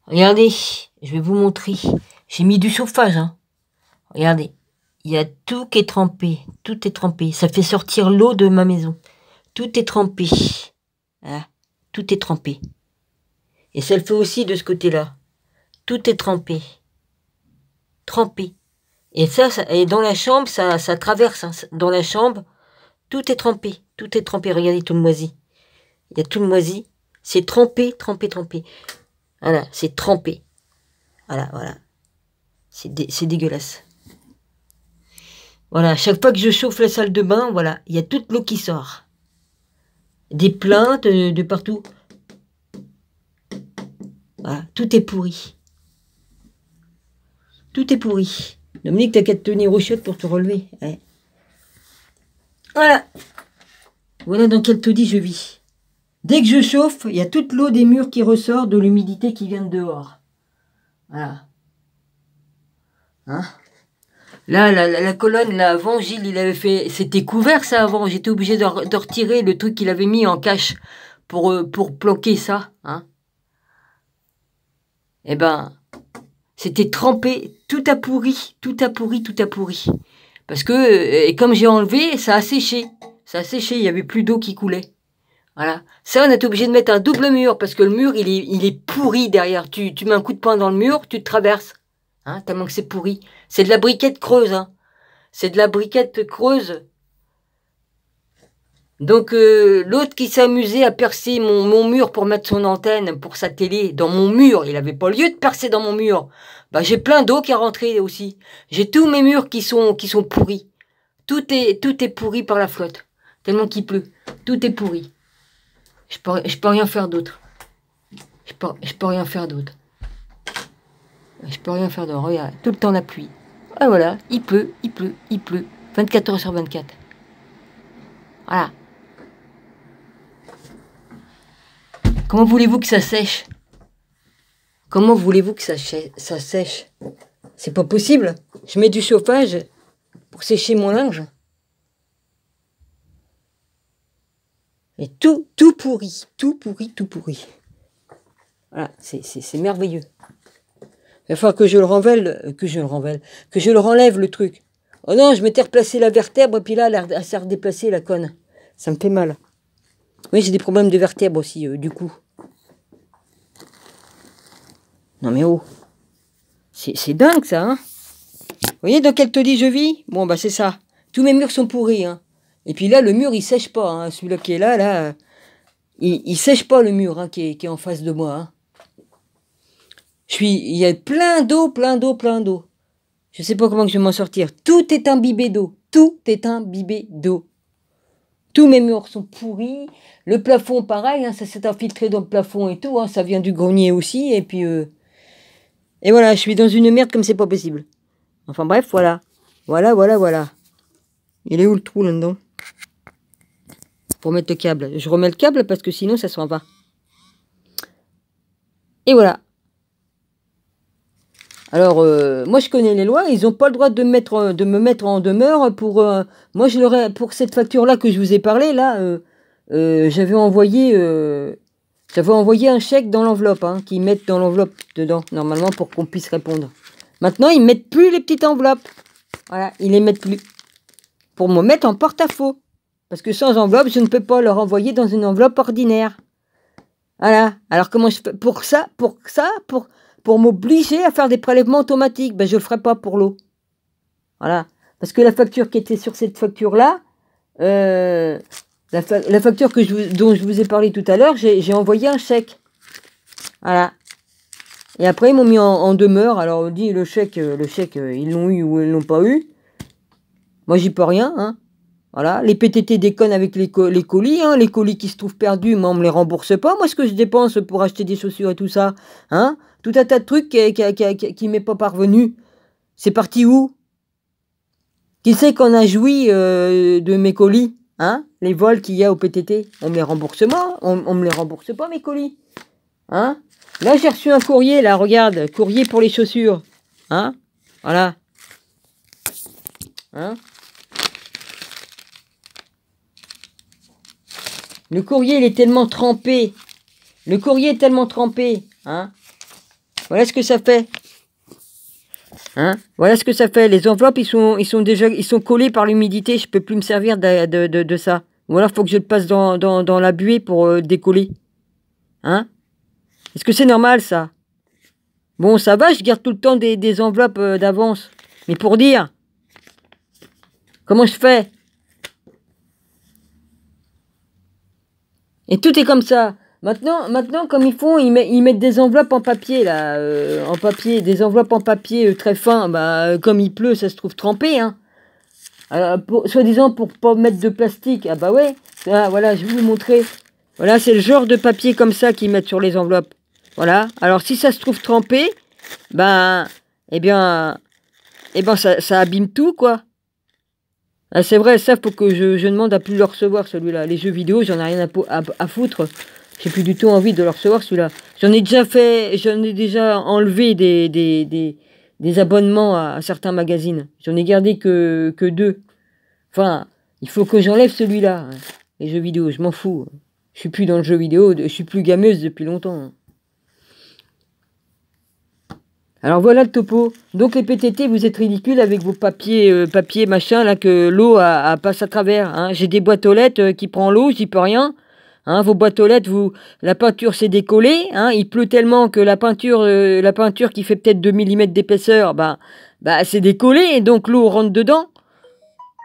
Regardez, je vais vous montrer. J'ai mis du chauffage, hein. Regardez, il y a tout qui est trempé. Tout est trempé. Ça fait sortir l'eau de ma maison. Tout est trempé. Voilà. Tout est trempé. Et ça le fait aussi de ce côté-là. Tout est trempé. Trempé. Et ça et dans la chambre, ça traverse. Hein. Dans la chambre, tout est trempé. Tout est trempé. Regardez tout le moisi. Il y a tout le moisi. C'est trempé, trempé, trempé. Voilà, c'est trempé. Voilà, voilà. C'est dégueulasse. Voilà, chaque fois que je chauffe la salle de bain, voilà, il y a toute l'eau qui sort. Des plaintes de partout. Voilà, tout est pourri. Tout est pourri. Dominique, t'as qu'à te tenir aux chiottes pour te relever. Ouais. Voilà. Voilà dans quel taudis je vis. Dès que je chauffe, il y a toute l'eau des murs qui ressort de l'humidité qui vient de dehors. Voilà. Hein? Là, la colonne, là, avant, Gilles, il avait fait... C'était couvert, ça, avant. J'étais obligé de retirer le truc qu'il avait mis en cache pour planquer ça. Hein. Eh ben, c'était trempé. Tout a pourri. Tout a pourri, tout a pourri. Parce que, et comme j'ai enlevé, ça a séché. Ça a séché, il n'y avait plus d'eau qui coulait. Voilà. Ça, on est obligé de mettre un double mur, parce que le mur, il est pourri derrière. Tu mets un coup de poing dans le mur, tu te traverses. Hein, tellement que c'est pourri. C'est de la briquette creuse, hein. C'est de la briquette creuse. Donc, l'autre qui s'amusait à percer mon mur pour mettre son antenne pour sa télé dans mon mur, il avait pas lieu de percer dans mon mur. Bah, j'ai plein d'eau qui est rentrée aussi. J'ai tous mes murs qui sont pourris. Tout est pourri par la flotte. Tellement qu'il pleut. Tout est pourri. Je peux rien faire d'autre. Je peux rien faire d'autre. Je peux rien faire d'autre. Regarde, tout le temps la pluie. Ah voilà, il pleut. 24 heures sur 24. Voilà. Comment voulez-vous que ça sèche? Comment voulez-vous que ça sèche? C'est pas possible. Je mets du chauffage pour sécher mon linge. Et tout pourri. Tout pourri. Voilà, c'est merveilleux. Il va falloir que je le renlève le truc. Oh non, je m'étais replacé la vertèbre, et puis là, elle s'est redéplacée, la conne. Ça me fait mal. Oui, j'ai des problèmes de vertèbre aussi, du coup. Non mais oh. C'est dingue ça, hein. Vous voyez dans quel taudis je vis? Bon, bah c'est ça. Tous mes murs sont pourris, hein. Et puis là, le mur, il sèche pas, hein. Celui-là qui est là, il sèche pas le mur, hein, qui est en face de moi, hein. Il y a plein d'eau. Je sais pas comment je vais m'en sortir. Tout est imbibé d'eau. Tous mes murs sont pourris. Le plafond, pareil, hein, ça s'est infiltré dans le plafond et tout. Hein, ça vient du grenier aussi. Et puis, et voilà, je suis dans une merde comme c'est pas possible. Enfin bref, voilà. Voilà. Il est où le trou là-dedans? Pour mettre le câble. Je remets le câble parce que sinon ça s'en va. Et voilà. Alors, moi je connais les lois, ils n'ont pas le droit de me mettre en demeure pour... moi je l'aurais, pour cette facture-là que je vous ai parlé, là, j'avais envoyé un chèque dans l'enveloppe, hein, qu'ils mettent dans l'enveloppe dedans, normalement, pour qu'on puisse répondre. Maintenant, ils ne mettent plus les petites enveloppes. Voilà, ils les mettent plus. Pour me mettre en porte-à-faux. Parce que sans enveloppe, je ne peux pas leur envoyer dans une enveloppe ordinaire. Voilà. Alors comment je fais pour m'obliger à faire des prélèvements automatiques? Ben, je ne le ferai pas pour l'eau. Voilà. Parce que la facture qui était sur cette facture-là, la facture dont je vous ai parlé tout à l'heure, j'ai envoyé un chèque. Voilà. Et après, ils m'ont mis en demeure. Alors, on dit le chèque, ils l'ont eu ou ils l'ont pas eu. Moi, j'y peux rien, hein. Voilà, les PTT déconnent avec les colis, hein, les colis qui se trouvent perdus, moi on me les rembourse pas, moi ce que je dépense pour acheter des chaussures et tout ça, hein, tout un tas de trucs qui m'est pas parvenu. C'est parti où? Qui sait qu'on a joui de mes colis, hein, les vols qu'il y a au PTT? On me les rembourse pas, on me les rembourse pas mes colis, hein. Là j'ai reçu un courrier, là regarde, courrier pour les chaussures, hein, voilà, hein. Le courrier, il est tellement trempé. Le courrier est tellement trempé, hein. Voilà ce que ça fait. Hein, voilà ce que ça fait. Les enveloppes, ils sont collés par l'humidité. Je peux plus me servir de ça. Ou alors, il faut que je le passe dans la buée pour décoller. Hein? Est-ce que c'est normal, ça? Bon, ça va, je garde tout le temps des enveloppes d'avance. Mais pour dire, comment je fais? Et tout est comme ça. Maintenant, comme ils font, ils mettent des enveloppes en papier, là. En papier, des enveloppes en papier très fin. Bah, comme il pleut, ça se trouve trempé, hein. Soi-disant pour pas mettre de plastique. Ah bah ouais. Ah, voilà, je vais vous montrer. Voilà, c'est le genre de papier comme ça qu'ils mettent sur les enveloppes. Voilà. Alors, si ça se trouve trempé, ben, eh ben, ça abîme tout, quoi. Ah, c'est vrai, ça, faut que je demande à plus le recevoir, celui-là. Les jeux vidéo, j'en ai rien à foutre. J'ai plus du tout envie de le recevoir, celui-là. J'en ai déjà enlevé des abonnements à certains magazines. J'en ai gardé que 2. Enfin, il faut que j'enlève celui-là. Hein. Les jeux vidéo, je m'en fous. Je suis plus dans le jeu vidéo, je suis plus gameuse depuis longtemps. Hein. Alors voilà le topo. Donc les PTT, vous êtes ridicules avec vos papiers machin, là, que l'eau passe à travers. Hein. J'ai des boîtes aux lettres qui prend l'eau, j'y peux rien. Hein, vos boîtes aux lettres, la peinture s'est décollée. Hein, il pleut tellement que la peinture qui fait peut-être 2 mm d'épaisseur, bah c'est décollé et donc l'eau rentre dedans.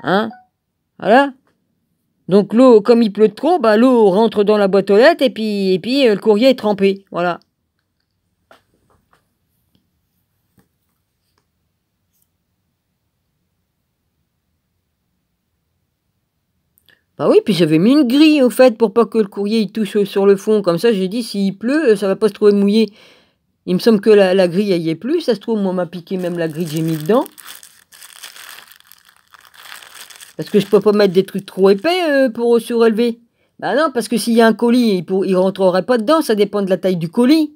Hein, voilà. Donc l'eau, comme il pleut trop, bah l'eau rentre dans la boîte aux lettres et puis le courrier est trempé. Voilà. Bah oui, puis j'avais mis une grille au fait pour pas que le courrier il touche sur le fond. Comme ça, j'ai dit s'il pleut, ça va pas se trouver mouillé. Il me semble que la grille elle y est plus. Ça se trouve, moi, on m'a piqué même la grille que j'ai mis dedans. Parce que je peux pas mettre des trucs trop épais pour surélever. Bah non, parce que s'il y a un colis, il rentrerait pas dedans. Ça dépend de la taille du colis.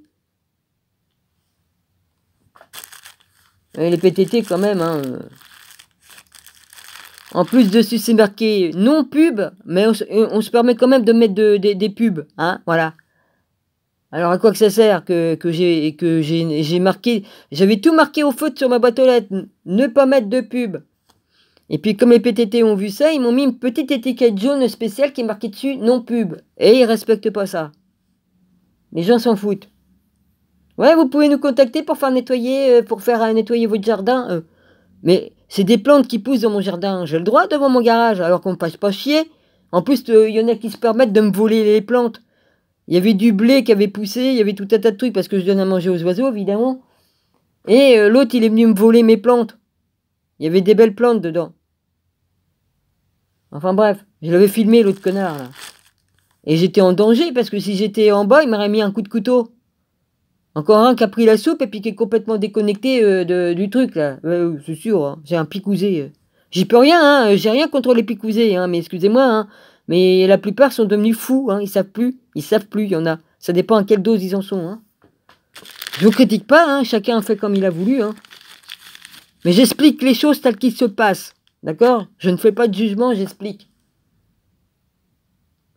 Et les PTT quand même, hein. En plus dessus c'est marqué non pub, mais on se permet quand même de mettre des pubs, hein, voilà. Alors à quoi que ça sert que j'ai marqué, j'avais tout marqué au feutre sur ma boîte aux lettres, ne pas mettre de pub. Et puis comme les PTT ont vu ça, ils m'ont mis une petite étiquette jaune spéciale qui est marquée dessus non pub. Et ils respectent pas ça. Les gens s'en foutent. Ouais, vous pouvez nous contacter pour faire nettoyer votre jardin. Mais c'est des plantes qui poussent dans mon jardin. J'ai le droit devant mon garage, alors qu'on me fasse pas chier. En plus, il y en a qui se permettent de me voler les plantes. Il y avait du blé qui avait poussé, il y avait tout un tas de trucs, parce que je donne à manger aux oiseaux, évidemment. Et l'autre, il est venu me voler mes plantes. Il y avait des belles plantes dedans. Enfin bref, je l'avais filmé, l'autre connard, là. Et j'étais en danger, parce que si j'étais en bas, il m'aurait mis un coup de couteau. Encore un qui a pris la soupe et puis qui est complètement déconnecté du truc, là. C'est sûr, hein. J'ai un picousé. J'y peux rien, hein. J'ai rien contre les picousés, hein. Mais excusez-moi, hein. Mais la plupart sont devenus fous, hein. Ils savent plus, il y en a. Ça dépend à quelle dose ils en sont, hein. Je vous critique pas, hein. Chacun fait comme il a voulu, hein. Mais j'explique les choses telles qu'ils se passent. D'accord? Je ne fais pas de jugement, j'explique.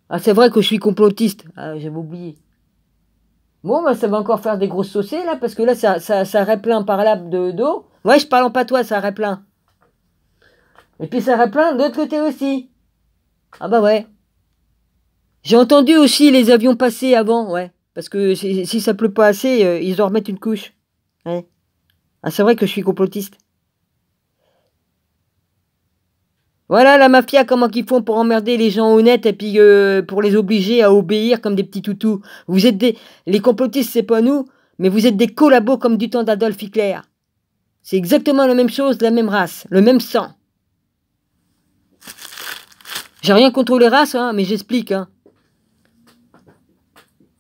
Ah, c'est vrai que je suis complotiste. Ah, j'avais oublié. Bon, bah, ça va encore faire des grosses saucées, là, parce que là, ça réplein par là d'eau. Ouais, je parle en patois, ça réplein. Et puis ça réplein de l'autre côté aussi. Ah bah ouais. J'ai entendu aussi les avions passer avant, ouais. Parce que si ça pleut pas assez, ils doivent remettre une couche. Ouais. Ah, c'est vrai que je suis complotiste. Voilà la mafia, comment qu'ils font pour emmerder les gens honnêtes et puis pour les obliger à obéir comme des petits toutous. Vous êtes les complotistes, c'est pas nous, mais vous êtes des collabos comme du temps d'Adolf Hitler. C'est exactement la même chose, la même race, le même sang. J'ai rien contre les races, hein, mais j'explique. Hein.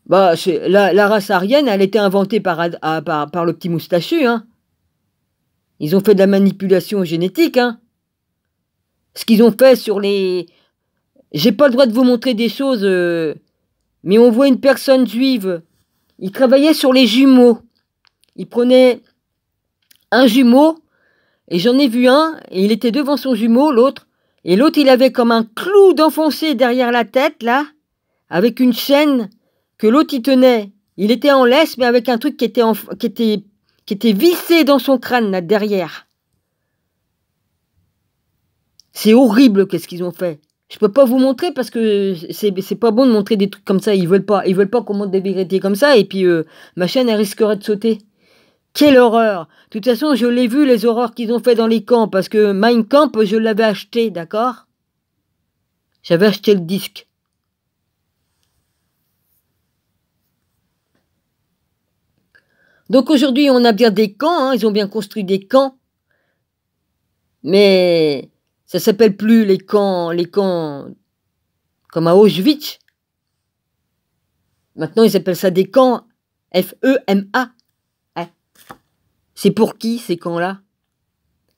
Bah, la race aryenne, elle a été inventée par le petit moustachu. Hein. Ils ont fait de la manipulation génétique, hein. Ce qu'ils ont fait sur les... J'ai pas le droit de vous montrer des choses, mais on voit une personne juive. Il travaillait sur les jumeaux. Il prenait un jumeau, et j'en ai vu un, et il était devant son jumeau, l'autre, et l'autre, il avait comme un clou d'enfoncé derrière la tête, là, avec une chaîne que l'autre, il tenait Il était en laisse, mais avec un truc qui était vissé dans son crâne, là, derrière. C'est horrible, qu'est-ce qu'ils ont fait. Je peux pas vous montrer parce que c'est pas bon de montrer des trucs comme ça. Ils veulent pas qu'on montre des vérités comme ça. Et puis, ma chaîne, elle risquerait de sauter. Quelle horreur! De toute façon, je l'ai vu, les horreurs qu'ils ont fait dans les camps, parce que Mein Kampf, je l'avais acheté, d'accord? J'avais acheté le disque. Donc aujourd'hui, on a bien des camps, hein, ils ont bien construit des camps. Mais ça s'appelle plus les camps comme à Auschwitz. Maintenant, ils appellent ça des camps FEMA. Hein. C'est pour qui, ces camps-là?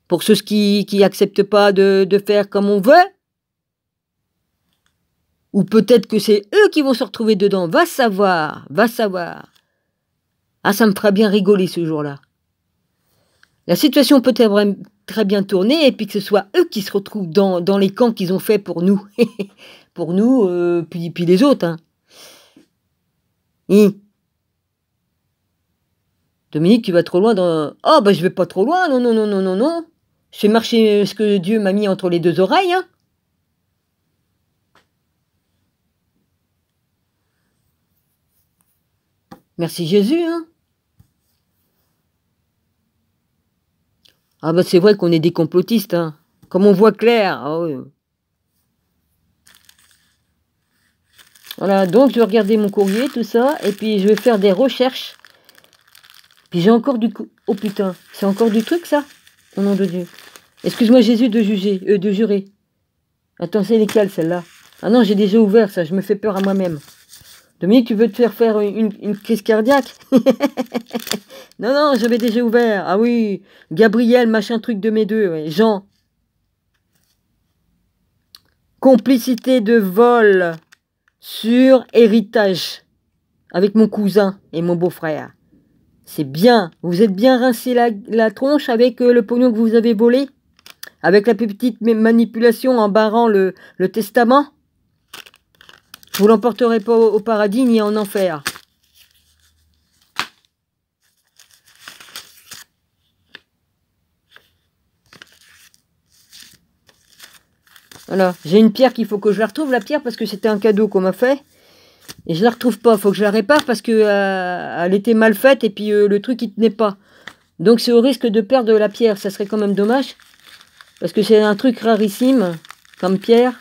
Pour ceux qui acceptent pas de faire comme on veut? Ou peut-être que c'est eux qui vont se retrouver dedans. Va savoir, va savoir. Ah, ça me fera bien rigoler ce jour-là. La situation peut être très bien tourner et puis que ce soit eux qui se retrouvent dans les camps qu'ils ont fait pour nous. Pour nous, puis les autres. Hein. Dominique, tu vas trop loin dans... Oh, bah je vais pas trop loin, non, non, non, non, non, non. Je fais marcher ce que Dieu m'a mis entre les deux oreilles. Hein. Merci Jésus. Hein. Ah bah c'est vrai qu'on est des complotistes. Hein. Comme on voit clair. Ah oui. Voilà, donc je vais regarder mon courrier, tout ça, et puis je vais faire des recherches. Puis j'ai encore du coup... Oh putain, c'est encore du truc ça? Au nom de Dieu. Excuse-moi Jésus de jurer. Attends, c'est lesquelles celle-là? Ah non, j'ai déjà ouvert ça, je me fais peur à moi-même. Dominique, tu veux te faire une crise cardiaque? Non, non, j'avais déjà ouvert. Ah oui, Gabriel, machin truc de mes deux, ouais. Jean. Complicité de vol sur héritage avec mon cousin et mon beau-frère. C'est bien. Vous êtes bien rincé la tronche avec le pognon que vous avez volé? Avec la petite manipulation en barrant le testament? Vous l'emporterez pas au paradis ni en enfer. Voilà. J'ai une pierre qu'il faut que je la retrouve, la pierre, parce que c'était un cadeau qu'on m'a fait. Et je la retrouve pas. Faut que je la répare parce que elle était mal faite et puis le truc il tenait pas. Donc c'est au risque de perdre la pierre. Ça serait quand même dommage. Parce que c'est un truc rarissime, comme pierre.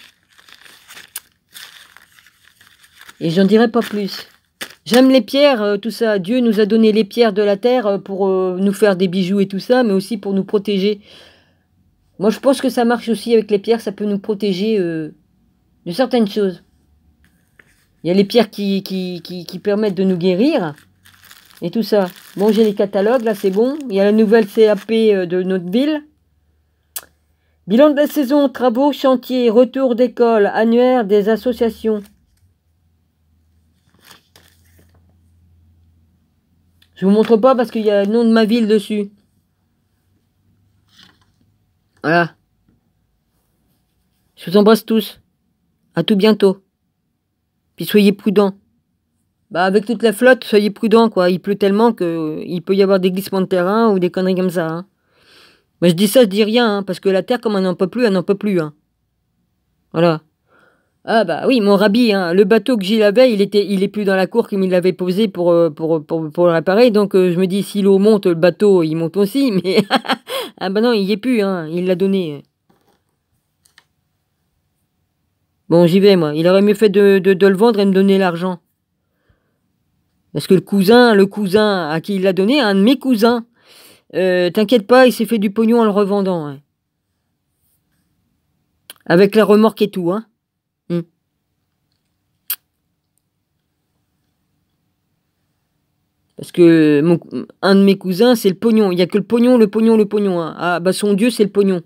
Et j'en dirai pas plus. J'aime les pierres, tout ça. Dieu nous a donné les pierres de la terre pour nous faire des bijoux et tout ça, mais aussi pour nous protéger. Moi, je pense que ça marche aussi avec les pierres. Ça peut nous protéger de certaines choses. Il y a les pierres qui permettent de nous guérir. Et tout ça. Bon, j'ai les catalogues, là, c'est bon. Il y a la nouvelle CAP de notre ville. Bilan de la saison, travaux, chantiers, retour d'école, annuaire des associations. Je vous montre pas parce qu'il y a le nom de ma ville dessus. Voilà. Je vous embrasse tous. À tout bientôt. Puis soyez prudents. Bah avec toute la flotte, soyez prudents quoi. Il pleut tellement que il peut y avoir des glissements de terrain ou des conneries comme ça. Hein. Mais je dis ça, je dis rien, hein, parce que la terre, comme elle n'en peut plus, elle n'en peut plus. Hein. Voilà. Ah bah oui, mon rabbi, hein, le bateau que j'y avait, il est plus dans la cour comme il l'avait posé pour le réparer. Donc je me dis, si l'eau monte, le bateau, il monte aussi. Mais ah bah non, il y est plus, hein, il l'a donné. Bon, j'y vais, moi. Il aurait mieux fait de le vendre et me donner l'argent. Parce que le cousin à qui il l'a donné, un de mes cousins, t'inquiète pas, il s'est fait du pognon en le revendant. Hein. Avec la remorque et tout, hein. Parce que un de mes cousins, c'est le pognon. Il n'y a que le pognon, le pognon, le pognon. Hein. Ah, bah son dieu, c'est le pognon.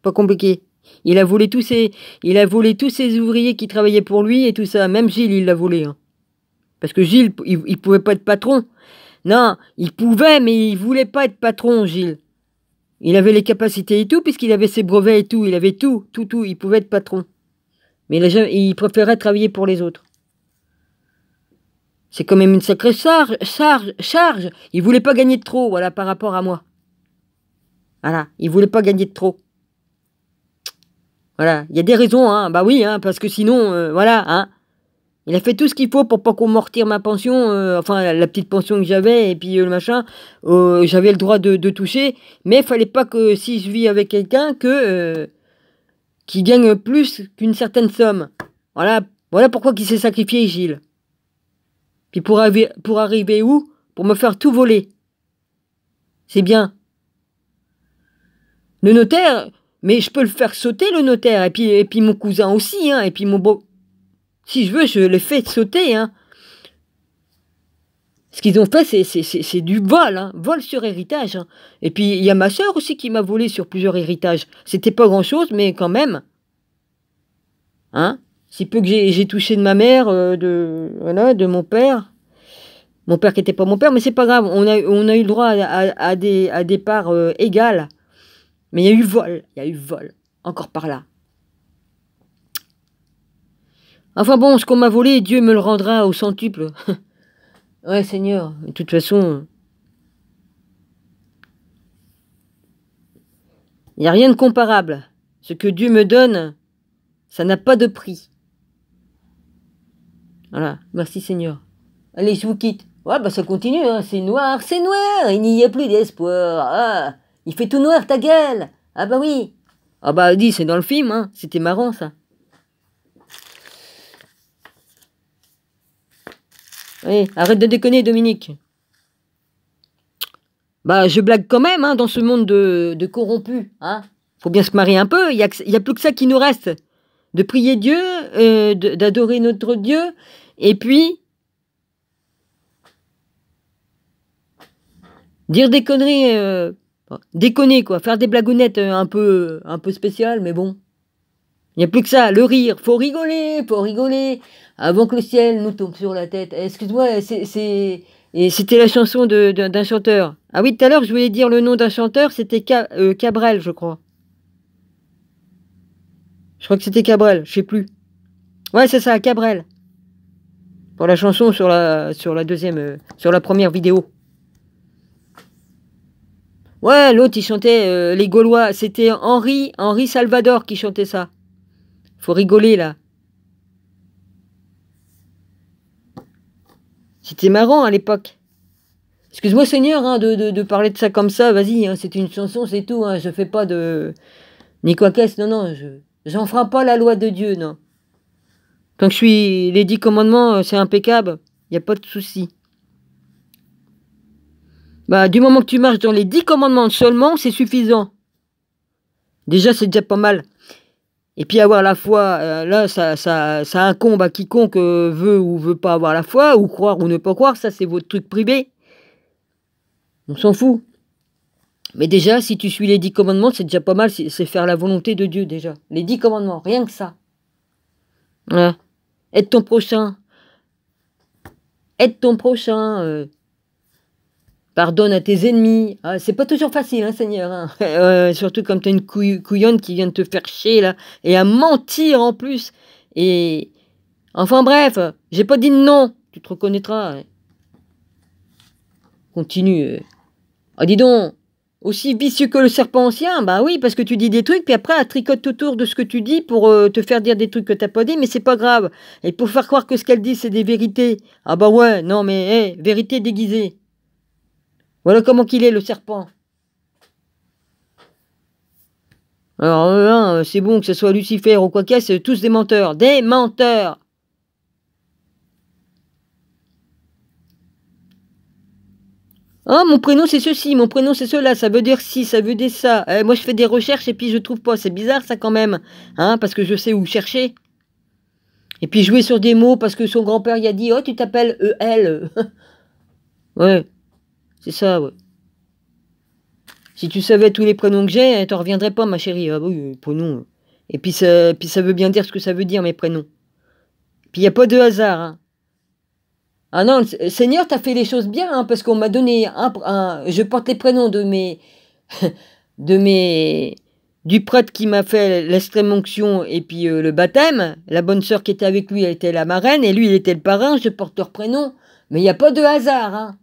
Pas compliqué. Il a volé tous ses ouvriers qui travaillaient pour lui et tout ça. Même Gilles, il l'a volé. Hein. Parce que Gilles, il pouvait pas être patron. Non, il pouvait, mais il voulait pas être patron, Gilles. Il avait les capacités et tout, puisqu'il avait ses brevets et tout. Il avait tout. Il pouvait être patron. Mais il préférait travailler pour les autres. C'est quand même une sacrée charge. Il voulait pas gagner de trop, voilà, par rapport à moi. Voilà, il voulait pas gagner de trop. Voilà, il y a des raisons, hein. Bah oui, hein, parce que sinon, voilà, hein. Il a fait tout ce qu'il faut pour pas qu'on me retire ma pension, enfin la petite pension que j'avais, et puis le machin, j'avais le droit de toucher, mais il fallait pas que si je vis avec quelqu'un, qui gagne plus qu'une certaine somme. Voilà pourquoi il s'est sacrifié, Gilles. Puis pour arriver où? Pour me faire tout voler. C'est bien. Le notaire, mais je peux le faire sauter, le notaire, et puis mon cousin aussi, hein, et puis mon beau... Si je veux, je le fais sauter, hein. Ce qu'ils ont fait, c'est du vol, hein, vol sur héritage. Hein. Et puis, il y a ma sœur aussi qui m'a volé sur plusieurs héritages. C'était pas grand-chose, mais quand même. Hein? Si peu que j'ai touché de ma mère, de mon père. Mon père qui n'était pas mon père, mais c'est pas grave. On a eu le droit à des parts égales. Mais il y a eu vol. Encore par là. Enfin bon, ce qu'on m'a volé, Dieu me le rendra au centuple. Ouais, Seigneur. De toute façon... Il n'y a rien de comparable. Ce que Dieu me donne, ça n'a pas de prix. Voilà, merci Seigneur. Allez, je vous quitte. Ouais, bah ça continue, hein. C'est noir, il n'y a plus d'espoir. Ah, il fait tout noir, ta gueule. Ah bah oui. Ah bah dis, c'est dans le film, hein. C'était marrant, ça. Allez, arrête de déconner, Dominique. Bah, je blague quand même, hein, dans ce monde de corrompus, hein. Faut bien se marier un peu, il y a plus que ça qui nous reste. De prier Dieu, d'adorer notre Dieu, et puis dire des conneries, déconner quoi, faire des blagounettes un peu spéciales, mais bon. Il n'y a plus que ça, le rire, faut rigoler, avant que le ciel nous tombe sur la tête. Excuse-moi, c'était la chanson d'un chanteur. Ah oui, tout à l'heure, je voulais dire le nom d'un chanteur, c'était Cabrel, je crois. Je crois que c'était Cabrel, je sais plus. Ouais, c'est ça, Cabrel. Pour la chanson sur la deuxième, sur la première vidéo. Ouais, l'autre, il chantait les Gaulois. C'était Henri Salvador qui chantait ça. Faut rigoler, là. C'était marrant, à l'époque. Excuse-moi, Seigneur, hein, de parler de ça comme ça. Vas-y, hein, c'est une chanson, c'est tout. Hein, je fais pas de... Ni quoi qu'est-ce, non, j'en ferai pas la loi de Dieu, non. Tant que je suis les 10 commandements, c'est impeccable. Il n'y a pas de souci. Bah, du moment que tu marches dans les 10 commandements seulement, c'est suffisant. Déjà, c'est déjà pas mal. Et puis avoir la foi, là, ça incombe à quiconque veut ou veut pas avoir la foi, ou croire ou ne pas croire, ça c'est votre truc privé. On s'en fout. Mais déjà, si tu suis les 10 commandements, c'est déjà pas mal, c'est faire la volonté de Dieu déjà. Les 10 commandements, rien que ça. Voilà. Aide ton prochain. Pardonne à tes ennemis. Ah, c'est pas toujours facile, hein, Seigneur. Hein. Surtout comme t'as une couillonne qui vient de te faire chier, là. Et à mentir en plus. Et... Enfin bref, j'ai pas dit non. Tu te reconnaîtras. Hein. Continue. Ah, dis donc. Aussi vicieux que le serpent ancien. Bah oui, parce que tu dis des trucs, puis après, elle tricote autour de ce que tu dis pour te faire dire des trucs que t'as pas dit, mais c'est pas grave. Et pour faire croire que ce qu'elle dit, c'est des vérités. Ah bah ouais, non mais, vérité déguisée. Voilà comment qu'il est, le serpent. Alors là, c'est bon que ce soit Lucifer ou quoi qu'est-ce, tous des menteurs. Des menteurs. Ah, mon prénom c'est ceci, mon prénom c'est cela, ça veut dire ci, ça veut dire ça. Moi je fais des recherches et puis je trouve pas. C'est bizarre ça quand même. Hein, parce que je sais où chercher. Et puis jouer sur des mots parce que son grand-père y a dit, oh tu t'appelles EL. Ouais, c'est ça, ouais. Si tu savais tous les prénoms que j'ai, t'en reviendrais pas, ma chérie. Ah oui, prénom. Et puis ça veut bien dire ce que ça veut dire, mes prénoms. Puis il n'y a pas de hasard. Hein. Ah non, Seigneur, t'as fait les choses bien, hein, parce qu'on m'a donné je porte les prénoms de mes... du prêtre qui m'a fait l'extrême onction et puis le baptême. La bonne sœur qui était avec lui, elle était la marraine, et lui, il était le parrain. Je porte leur prénom. Mais il n'y a pas de hasard, hein.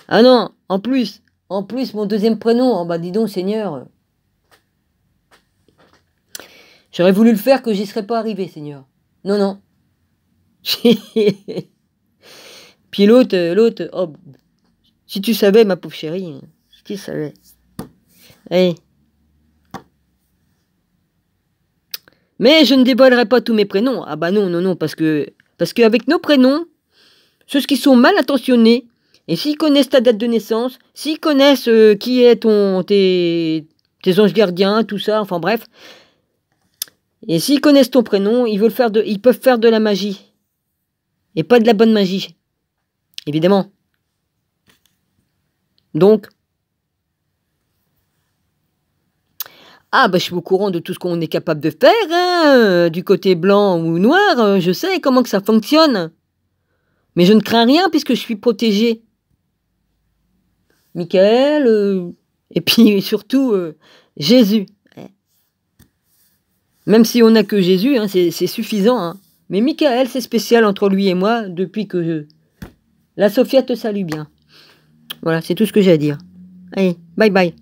Ah non, en plus, mon deuxième prénom, oh bah dis donc, Seigneur. J'aurais voulu le faire que j'y serais pas arrivé, Seigneur. Non, non. Puis l'autre, oh, si tu savais, ma pauvre chérie, si tu savais. Hey. Mais je ne dévoilerai pas tous mes prénoms. Ah bah non, non, non, parce qu'avec nos prénoms, ceux qui sont mal intentionnés, et s'ils connaissent ta date de naissance, s'ils connaissent qui est tes anges gardiens, tout ça, enfin bref, et s'ils connaissent ton prénom, ils peuvent faire de la magie. Et pas de la bonne magie. Évidemment. Donc, ah bah je suis au courant de tout ce qu'on est capable de faire, hein, du côté blanc ou noir, je sais comment que ça fonctionne. Mais je ne crains rien puisque je suis protégé. Michael, et puis surtout Jésus. Même si on n'a que Jésus, hein, c'est suffisant. Hein. Mais Michael, c'est spécial entre lui et moi depuis que la Sophia te salue bien. Voilà, c'est tout ce que j'ai à dire. Allez, bye bye.